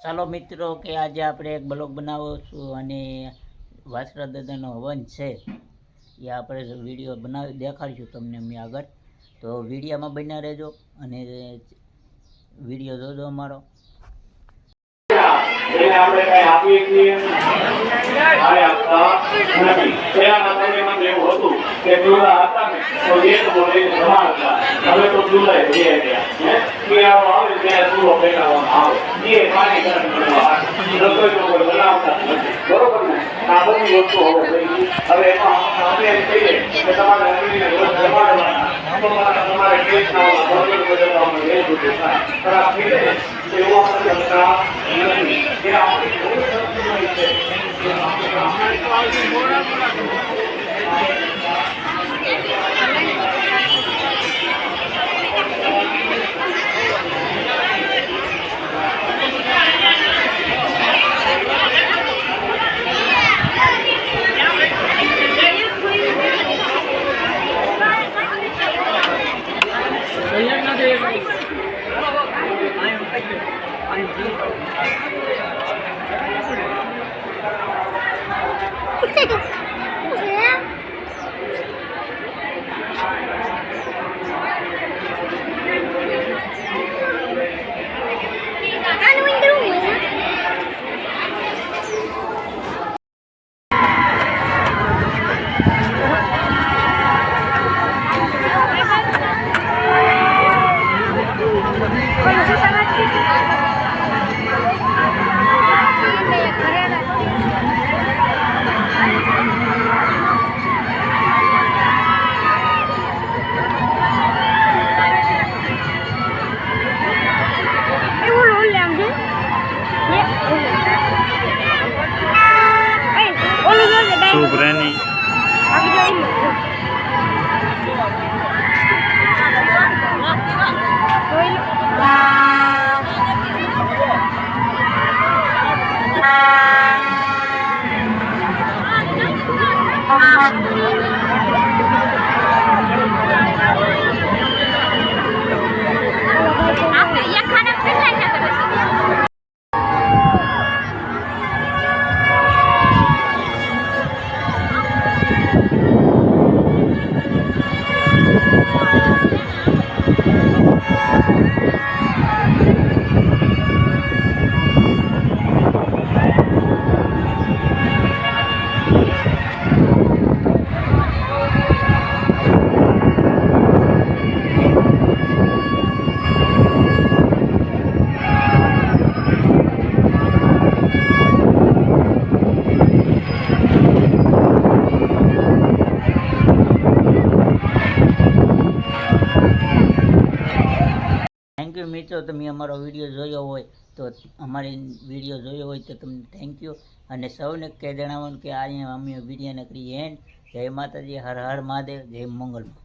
ચાલો મિત્રો કે આજે આપણે એક બ્લોગ બનાવો છું અને વાસરા દાદાનો હવન છે એ આપણે વિડીયો બનાવી દેખાડીશું તમને મેં આગળ. તો વિડીયોમાં બન્યા રહેજો અને વિડીયો જોજો અમારો. આપણે કઈ આપીએ છીએ આપતા નથી. પહેલાના સમયમાં એવું હતું કે ચૂલા હતા ને તો એક બોલે સમાન હતા. હવે તો ચૂલા જે ગયા કે આવે ત્યાં ચૂલો પેટાવવામાં આવે એ પાણી ગરમ કરવા રસોઈ નો કોઈ બનાવતા નથી. બરોબર ને? આ બધી વસ્તુ હવે એમાં આપણે એમ કહીએ કે તમારે અગ્નિને જમાડવાના તમારે કેસ ના બરોબર બદલવામાં એ બધું થાય ખરાબ થઈ જાય એવું આપણે કરતા નથી. એ આપણી છે. Super ini. થેન્ક યુ મિત્રો, તમે અમારો વિડીયો જોયો હોય તો અમારી વિડીયો જોયો હોય તો તમને થેન્ક યુ. અને સૌને કહી જણાવવાનું કે અહીંયા અમે વિડીયોને કરીએ એન્ડ. જય માતાજી, હર હર મહાદેવ, જય મંગલમાં.